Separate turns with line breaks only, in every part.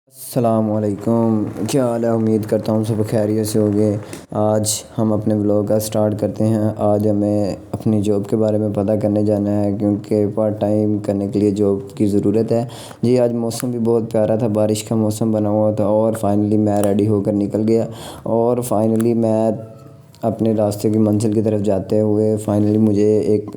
السلام علیکم، کیا حال ہے؟ امید کرتا ہوں سب خیریت سے ہوگے۔ آج ہم اپنے ولاگ کا سٹارٹ کرتے ہیں۔ آج ہمیں اپنی جاب کے بارے میں پتہ کرنے جانا ہے کیونکہ پارٹ ٹائم کرنے کے لیے جاب کی ضرورت ہے۔ جی آج موسم بھی بہت پیارا تھا، بارش کا موسم بنا ہوا تھا اور فائنلی میں ریڈی ہو کر نکل گیا اور فائنلی میں اپنے راستے کی منزل کی طرف جاتے ہوئے فائنلی مجھے ایک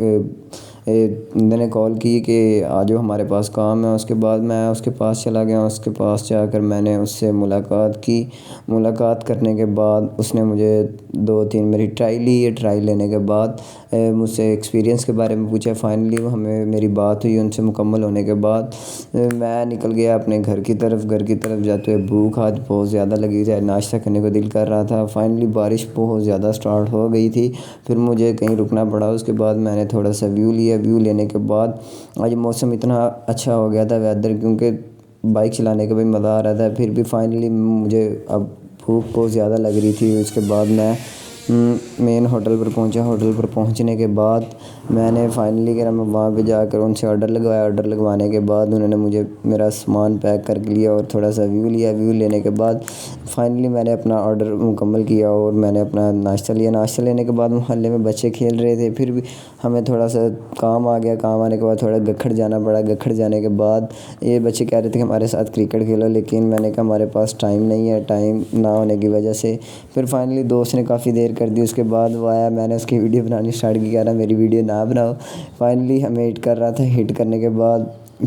میں نے کال کی کہ آ جاؤ ہمارے پاس کام ہے۔ اس کے بعد میں اس کے پاس چلا گیا، اس کے پاس جا کر میں نے اس سے ملاقات کی۔ ملاقات کرنے کے بعد اس نے مجھے 2-3 میری ٹرائی لی۔ ٹرائی لینے کے بعد مجھ سے ایکسپیرینس کے بارے میں پوچھا۔ فائنلی ہمیں میری بات ہوئی ان سے مکمل ہونے کے بعد میں نکل گیا اپنے گھر کی طرف جاتے ہوئے بھوک آج بہت زیادہ لگی تھی، ناشتہ کرنے کو دل کر رہا تھا۔ فائنلی بارش بہت زیادہ سٹارٹ ہو گئی تھی، پھر مجھے کہیں رکنا پڑا۔ اس کے بعد میں نے تھوڑا سا ویو لیا۔ ویو لینے کے بعد آج موسم اتنا اچھا ہو گیا تھا ویدر، کیونکہ بائک چلانے کا بھی مزہ آ رہا تھا۔ پھر بھی فائنلی مجھے اب بھوک بہت زیادہ لگ رہی تھی۔ اس کے بعد میں مین ہوٹل پر پہنچا۔ ہوٹل پر پہنچنے کے بعد میں نے فائنلی وہاں پہ جا کر ان سے آرڈر لگوایا۔ آرڈر لگوانے کے بعد انہوں نے مجھے میرا سامان پیک کر کے لیا اور تھوڑا سا ویو لیا۔ ویو لینے کے بعد فائنلی میں نے اپنا آرڈر مکمل کیا اور میں نے اپنا ناشتہ لیا۔ ناشتہ لینے کے بعد محلے میں بچے کھیل رہے تھے، پھر بھی ہمیں تھوڑا سا کام آ گیا۔ کام آنے کے بعد تھوڑا گکھڑ جانا پڑا۔ گکھڑ جانے کے بعد یہ بچے کہہ رہے تھے کہ ہمارے ساتھ کرکٹ کھیلو، لیکن میں نے کہا ہمارے پاس ٹائم نہیں ہے، ٹائم نہ ہونے کی وجہ سے پھر فائنلی دوست نے کافی دیر کر دی۔ اس کے بعد وہ آیا، میں نے اس کی ویڈیو بنانی اسٹارٹ کی، کہہ رہا میری ویڈیو نہ بناؤ۔ فائنلی ہمیں ہٹ کر رہا تھا۔ ہٹ کرنے کے بعد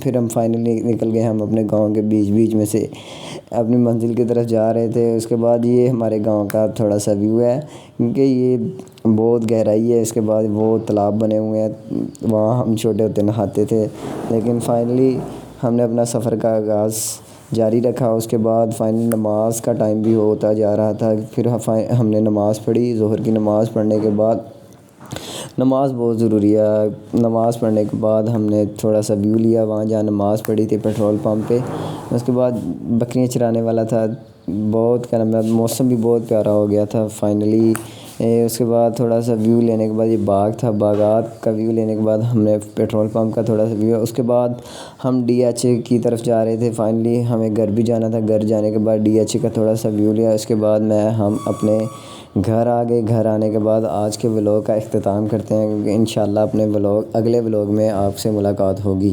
پھر ہم فائنلی نکل گئے۔ ہم اپنے گاؤں کے بیچ میں سے اپنی منزل کی طرف جا رہے تھے۔ اس کے بعد یہ ہمارے گاؤں کا تھوڑا سا ویو ہے، کیونکہ یہ بہت گہرائی ہے۔ اس کے بعد وہ تالاب بنے ہوئے ہیں، وہاں ہم چھوٹے ہوتے نہاتے تھے۔ لیکن فائنلی ہم نے اپنا سفر کا آغاز جاری رکھا۔ اس کے بعد فائنلی نماز کا ٹائم بھی ہوتا جا رہا تھا۔ پھر ہم نے نماز پڑھی۔ ظہر کی نماز پڑھنے کے بعد نماز بہت ضروری ہے۔ نماز پڑھنے کے بعد ہم نے تھوڑا سا ویو لیا وہاں جہاں نماز پڑھی تھی، پیٹرول پمپ پہ۔ اس کے بعد بکریاں چرانے والا تھا، بہت موسم بھی بہت پیارا ہو گیا تھا فائنلی۔ اس کے بعد تھوڑا سا ویو لینے کے بعد یہ باغ تھا، باغات کا ویو لینے کے بعد ہم نے پیٹرول پمپ کا تھوڑا سا ویو۔ اس کے بعد ہم ڈی ایچ اے کی طرف جا رہے تھے۔ فائنلی ہمیں گھر بھی جانا تھا۔ گھر جانے کے بعد ڈی ایچ اے کا تھوڑا سا ویو لیا۔ اس کے بعد ہم اپنے گھر آ گئے۔ گھر آنے کے بعد آج کے ولاگ کا اختتام کرتے ہیں، کیونکہ انشاءاللہ اپنے اگلے ولاگ میں آپ سے ملاقات ہوگی۔